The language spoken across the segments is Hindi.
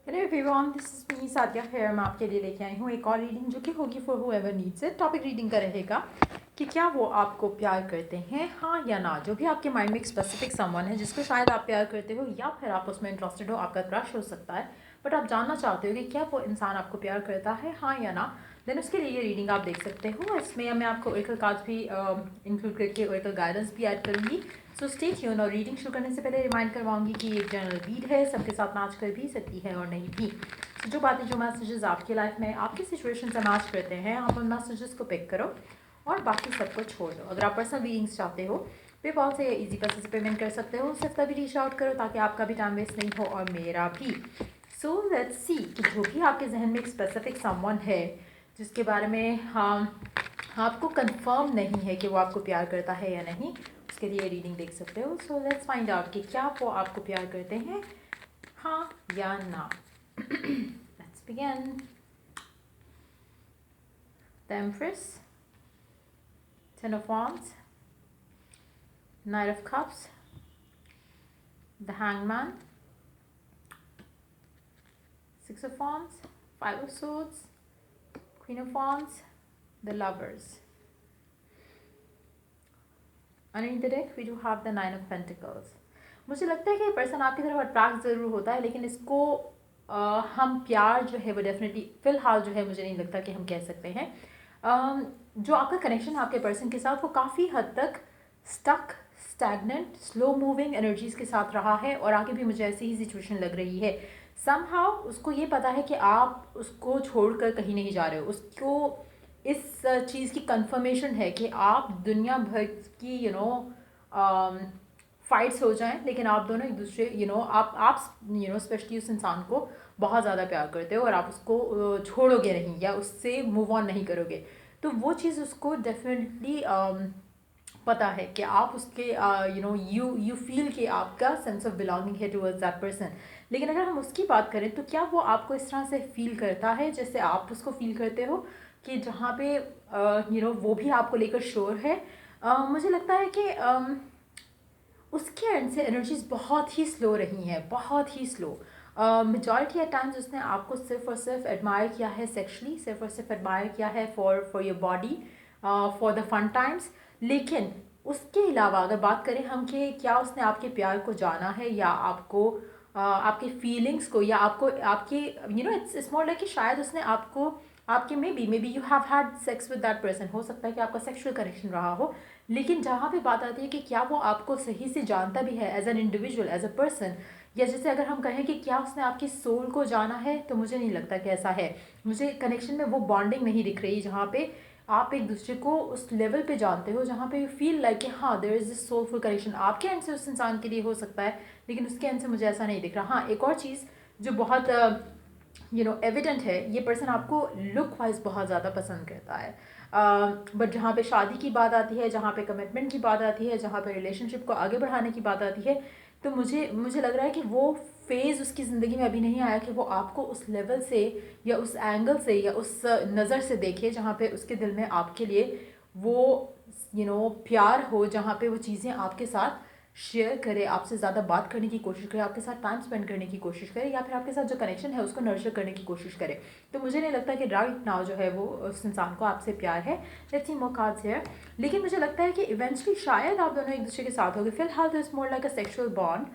Hello everyone, this is me Sadia खैर। मैं आपके लिए लेके आई हूँ एक और रीडिंग जो कि होगी for whoever needs it. Topic reading का रहेगा कि क्या वो आपको प्यार करते हैं, हाँ या ना। जो भी आपके माइंड में एक स्पेसिफिक समवन है जिसको शायद आप प्यार करते हो या फिर आप उसमें इंटरेस्टेड हो, आपका क्रश हो सकता है, बट आप जानना चाहते हो कि क्या वो इंसान आपको प्यार करता है, हाँ या ना, देन उसके लिए ये रीडिंग आप देख सकते हो। इसमें मैं आपको ओरेकल कार्ड्स भी इंक्लूड करके ओरेकल गाइडेंस भी ऐड करूँगी। So stay tune. और रीडिंग शुरू करने से पहले रिमाइंड करवाऊंगी कि एक जनरल रीड है, सबके साथ मैच कर भी सकती है और नहीं भी। तो जो बातें, जो मैसेजेस आपकी लाइफ में आपकी सिचुएशन से मैच करते हैं, आप उन मैसेजेस को पिक करो और बाकी सबको छोड़ दो। अगर आप पर्सनल रीडिंग्स चाहते हो, पेपॉल से या इजी पैसे से पेमेंट कर सकते हो। सिर्फ तभी रीच आउट करो ताकि आपका भी टाइम वेस्ट नहीं हो और मेरा भी। सो लेट्स सी कि जो भी आपके जहन में एक स्पेसिफिक समवन है जिसके बारे में आपको कंफर्म नहीं है कि वो आपको प्यार करता है या नहीं, उसके लिए रीडिंग देख सकते हो। सो लेट्स फाइंड आउट कि क्या वो आपको प्यार करते हैं, हाँ या ना। Let's begin. The empress, ten of wands, night of cups, the hangman, six of wands, five of swords, queen of wands, the lovers. Underneath the deck we do have the nine of pentacles. मुझे लगता है कि पर्सन आपकी तरफ अट्रैक्ट ज़रूर होता है, लेकिन इसको हम प्यार जो है वो डेफिनेटली फ़िलहाल जो है मुझे नहीं लगता कि हम कह सकते हैं। जो आपका कनेक्शन है आपके पर्सन के साथ वो काफ़ी हद तक stuck, stagnant, slow moving energies के साथ रहा है और आगे भी मुझे ऐसी ही सिचुएशन लग रही है। समहाउ उसको ये पता है कि आप उसको छोड़कर कहीं नहीं जा रहे हो। उसको इस चीज़ की कंफर्मेशन है कि आप दुनिया भर की फाइट्स हो जाएं, लेकिन आप दोनों एक दूसरे आप स्पेशली उस इंसान को बहुत ज़्यादा प्यार करते हो और आप उसको छोड़ोगे नहीं या उससे मूव ऑन नहीं करोगे। तो वो चीज़ उसको डेफिनेटली पता है कि आप उसके यू फील कि आपका सेंस ऑफ बिलोंगिंग है टुवर्ड्स दैट पर्सन। लेकिन अगर हम उसकी बात करें तो क्या वो आपको इस तरह से फील करता है जैसे आप उसको फील करते हो, कि जहाँ पे वो भी आपको लेकर श्योर है। मुझे लगता है कि उसके एंड से एनर्जीज बहुत ही स्लो रही हैं, बहुत ही स्लो। मेजॉरिटी ऑफ टाइम्स उसने आपको सिर्फ और सिर्फ एडमायर किया है सेक्शुअली, सिर्फ और सिर्फ एडमायर किया है for your body, for the fun times. लेकिन उसके अलावा अगर बात करें हम कि क्या उसने आपके प्यार को जाना है या आपको आपके फीलिंग्स को या आपको आपके इट्स मोर लाइक कि शायद उसने आपको आपके may be you have had sex with that person, हो सकता है कि आपका सेक्सुअल कनेक्शन रहा हो। लेकिन जहाँ पे बात आती है कि क्या वो आपको सही से जानता भी है as an individual, as a person, या जैसे अगर हम कहें कि क्या उसने आपकी सोल को जाना है, तो मुझे नहीं लगता कि ऐसा है। मुझे कनेक्शन में वो बॉन्डिंग नहीं दिख रही जहाँ पे आप एक दूसरे को उस लेवल पे जानते हो जहाँ पे यू फील लाइक कि हाँ there is this soulful connection. आपके एंड से उस इंसान के लिए हो सकता है, लेकिन उसके एंड से मुझे ऐसा नहीं दिख रहा। हाँ, एक और चीज़ जो बहुत एविडेंट है, ये पर्सन आपको लुक वाइज बहुत ज़्यादा पसंद करता है। बट जहाँ पे शादी की बात आती है, जहाँ पे कमिटमेंट की बात आती है, जहाँ पे रिलेशनशिप को आगे बढ़ाने की बात आती है, तो मुझे लग रहा है कि वो फेज़ उसकी ज़िंदगी में अभी नहीं आया कि वो आपको उस लेवल से या उस एंगल से या उस नज़र से देखे जहाँ पे उसके दिल में आपके लिए वो प्यार हो, जहाँ पे वो चीज़ें आपके साथ शेयर करे, आपसे ज़्यादा बात करने की कोशिश करे, आपके साथ टाइम स्पेंड करने की कोशिश करे, या फिर आपके साथ जो कनेक्शन है उसको नर्चर करने की कोशिश करे। तो मुझे नहीं लगता कि राइट नाउ जो है वो उस इंसान को आपसे प्यार है। Let's see more cards here. लेकिन मुझे लगता है कि इवेंचुअली शायद आप दोनों एक दूसरे के साथ होगे। फिलहाल तो it's more like a sexual bond,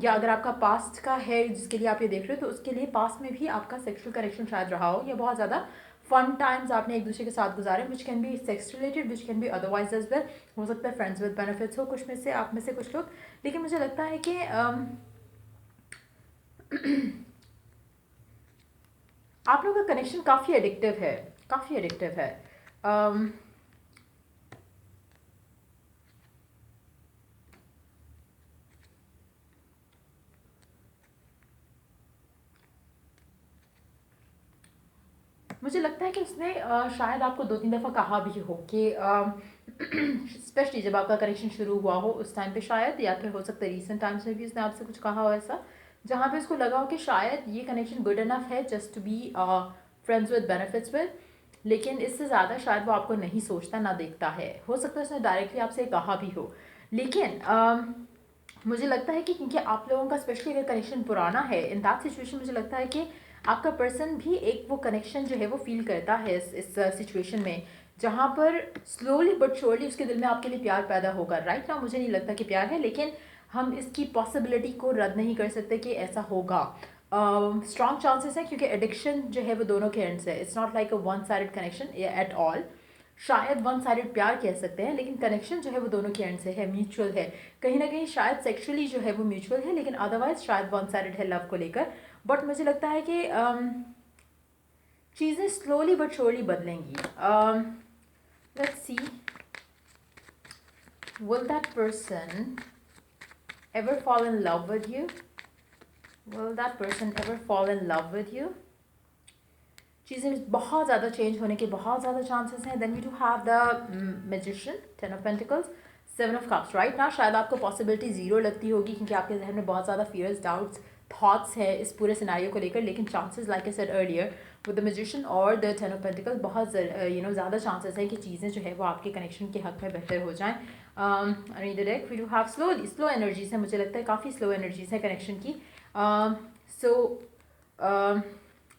या अगर आपका पास्ट का है जिसके लिए आप ये देख रहे हो, तो उसके लिए पास्ट में भी आपका सेक्सुअल कनेक्शन शायद रहा हो, या बहुत ज़्यादा फन टाइम्स आपने एक दूसरे के साथ गुजारे, which can be sex related, which can be otherwise as well. हो सकता है फ्रेंड्स विद बेनिफिट्स हो कुछ में से, आप में से कुछ लोग। लेकिन मुझे लगता है कि आप लोगों का कनेक्शन काफ़ी एडिक्टिव है, काफ़ी एडिक्टिव है। um, मुझे लगता है कि उसने शायद आपको 2-3 दफ़ा कहा भी हो कि स्पेशली जब आपका कनेक्शन शुरू हुआ हो उस टाइम पे शायद, या फिर हो सकता है रीसेंट टाइम्स में भी उसने आपसे कुछ कहा हो ऐसा, जहाँ पे उसको लगा हो कि शायद ये कनेक्शन गुड इनफ है just to be friends with benefits with. लेकिन इससे ज़्यादा शायद वो आपको नहीं सोचता, ना देखता है। हो सकता है उसने डायरेक्टली आपसे कहा भी हो। लेकिन मुझे लगता है कि क्योंकि आप लोगों का स्पेशली अगर कनेक्शन पुराना है, इन दैट सिचुएशन मुझे लगता है कि आपका पर्सन भी एक वो कनेक्शन जो है वो फील करता है इस सिचुएशन में, जहाँ पर स्लोली बट श्योरली उसके दिल में आपके लिए प्यार पैदा होगा। राइट नाउ मुझे नहीं लगता कि प्यार है, लेकिन हम इसकी पॉसिबिलिटी को रद्द नहीं कर सकते कि ऐसा होगा। स्ट्रॉन्ग चांसेस है, क्योंकि एडिक्शन जो है वो दोनों के एंड से, it's not like a one sided connection at all. शायद वन साइडेड प्यार कह सकते हैं, लेकिन कनेक्शन जो है वो दोनों के एंड से है, म्यूचुअल है। कहीं ना कहीं शायद सेक्सुअली जो है वो म्यूचुअल है, लेकिन अदरवाइज शायद वन साइडेड है लव को लेकर। बट मुझे लगता है कि चीज़ें स्लोली बट श्योरली बदलेंगी। Let's see, will that person ever fall in love with you? Will that person ever fall in love with you? चीज़ें बहुत ज़्यादा चेंज होने के बहुत ज़्यादा चांसेस हैं। Then we do have the magician, 10 of pentacles, 7 of cups. Right ना शायद आपको पॉसिबिलिटी ज़ीरो लगती होगी, क्योंकि आपके जहन में बहुत ज़्यादा फियर्स, डाउट्स, थॉट्स हैं इस पूरे सिनारियो को लेकर, लेकिन chances like I said earlier with the magician और द 10 ऑफ पेंटिकल्स बहुत ज़्यादा चांसेस है कि चीज़ें जो है वो आपके कनेक्शन के हक में बेहतर हो जाएँ। We do have slow energies है, मुझे लगता है काफ़ी स्लो एनर्जीज है कनेक्शन की। सो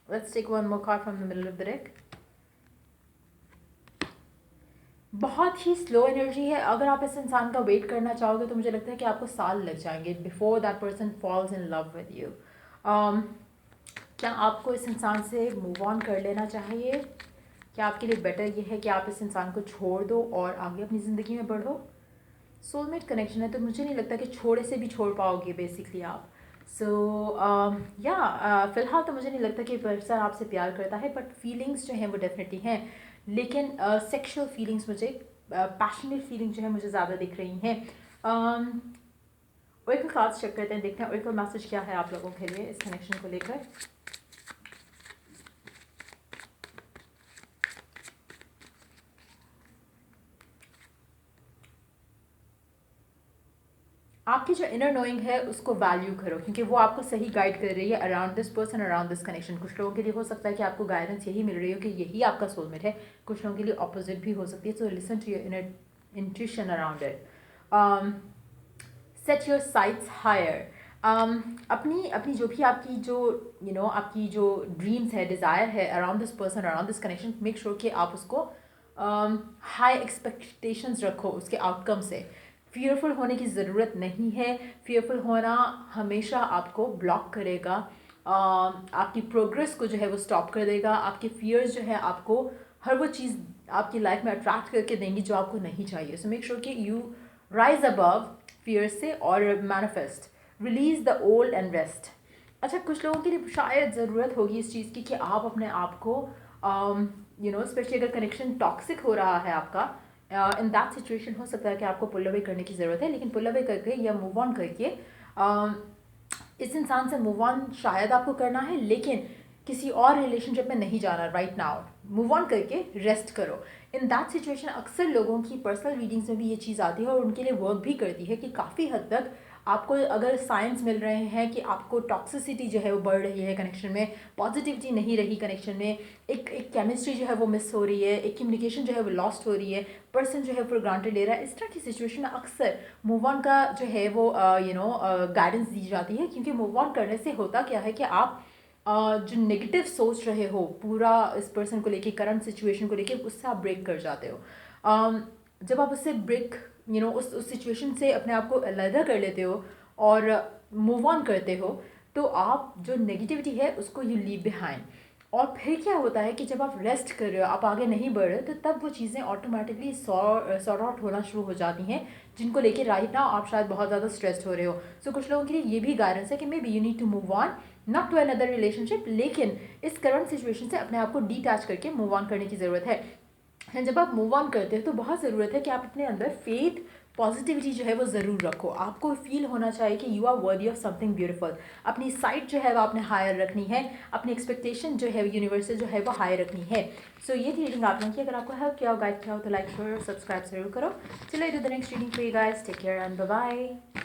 let's take one more card from the middle of the deck. बहुत ही स्लो एनर्जी है। अगर आप इस इंसान का वेट करना चाहोगे तो मुझे लगता है कि आपको साल लग जाएंगे before that person falls in love with you. क्या आपको इस इंसान से मूव ऑन कर लेना चाहिए? क्या आपके लिए बेटर ये है कि आप इस इंसान को छोड़ दो और आगे अपनी ज़िंदगी में बढ़ो? सोलमेट कनेक्शन है, तो मुझे नहीं लगता कि छोड़े से भी छोड़ पाओगे बेसिकली आप। सो फ़िलहाल तो मुझे नहीं लगता कि पर्सन आपसे प्यार करता है, बट फीलिंग्स जो हैं वो डेफिनेटली हैं। लेकिन सेक्शुअल फीलिंग्स, मुझे पैशनेट फीलिंग जो है मुझे ज़्यादा दिख रही हैं। ओरेकल कार्ड्स चेक करते हैं, देखते हैं ओरेकल मैसेज क्या है आप लोगों के लिए इस कनेक्शन को लेकर। आपकी जो इनर नोइंग है उसको वैल्यू करो, क्योंकि वो आपको सही गाइड कर रही है around this person, around this connection. कुछ लोगों के लिए हो सकता है कि आपको गाइडेंस यही मिल रही हो कि यही आपका सोलमेट है, कुछ लोगों के लिए ऑपोजिट भी हो सकती है। So listen to your inner intuition around it. Set your sights higher. अपनी जो भी आपकी जो आपकी जो ड्रीम्स है, डिज़ायर है around this person, around this connection, make sure कि आप उसको हाई एक्सपेक्टेशंस रखो उसके आउटकम से। फियरफुल होने की ज़रूरत नहीं है। फियरफुल होना हमेशा आपको ब्लॉक करेगा, आपकी प्रोग्रेस को जो है वो स्टॉप कर देगा। आपके फियर्स जो है आपको हर वो चीज़ आपकी लाइफ में अट्रैक्ट करके देंगी जो आपको नहीं चाहिए। सो मेक श्योर कि यू राइज अबव फियर से और manifest, release the old and rest. अच्छा, कुछ लोगों के लिए शायद ज़रूरत होगी इस चीज़ की कि आप अपने आप को स्पेशली अगर कनेक्शन टॉक्सिक हो रहा है आपका, इन दैट सिचुएशन हो सकता है कि आपको पुल अवे करने की ज़रूरत है। लेकिन पुल अवे करके या मूव ऑन करके इस इंसान से मूव ऑन शायद आपको करना है, लेकिन किसी और रिलेशनशिप में नहीं जाना राइट नाउ। मूव ऑन करके रेस्ट करो। इन दैट सिचुएशन अक्सर लोगों की पर्सनल रीडिंग्स में भी ये चीज़ आती है और उनके लिए वर्क भी करती है कि काफ़ी हद तक आपको अगर साइंस मिल रहे हैं कि आपको टॉक्सिसिटी जो है वो बढ़ रही है कनेक्शन में, पॉजिटिविटी नहीं रही कनेक्शन में, एक केमिस्ट्री जो है वो मिस हो रही है, एक कम्युनिकेशन जो है वो लॉस्ट हो रही है, पर्सन जो है फॉर ग्रांटेड ले रहा है, इस तरह की सिचुएशन में अक्सर मूव ऑन का जो है वो गाइडेंस दी जाती है। क्योंकि मूव ऑन करने से होता क्या है कि आप जो नेगेटिव सोच रहे हो पूरा इस पर्सन को लेके, करंट सिचुएशन को लेके, उससे आप ब्रेक कर जाते हो। जब आप उससे ब्रेक उस सिचुएशन से अपने आप को अलग कर लेते हो और मूव ऑन करते हो, तो आप जो नेगेटिविटी है उसको यू लीव बिहाइंड। और फिर क्या होता है कि जब आप रेस्ट कर रहे हो, आप आगे नहीं बढ़ रहे, तो तब वो चीज़ें ऑटोमेटिकली सॉर्ट आउट होना शुरू हो जाती हैं, जिनको लेके राइट नाउ आप शायद बहुत ज़्यादा स्ट्रेस्ड हो रहे हो। सो कुछ लोगों के लिए ये भी गाइडेंस है कि maybe you need to move on, not to another relationship, लेकिन इस करंट सिचुएशन से अपने आप को डिटैच करके मूव ऑन करने की ज़रूरत है। जब आप मूव ऑन करते हो तो बहुत ज़रूरत है कि आप अपने अंदर फेथ, पॉजिटिविटी जो है वो ज़रूर रखो। आपको फील होना चाहिए कि you are worthy of something beautiful. अपनी साइट जो है वो आपने हायर रखनी है, अपनी एक्सपेक्टेशन जो है यूनिवर्स से जो है वो हायर रखनी है। सो ये थी रीडिंग आपने की। अगर आपको हेल्प किया हो, गाइड किया हो, तो लाइक शेयर और सब्सक्राइब जरूर करो। चलो, do the next reading for you guys. Take care and bye bye.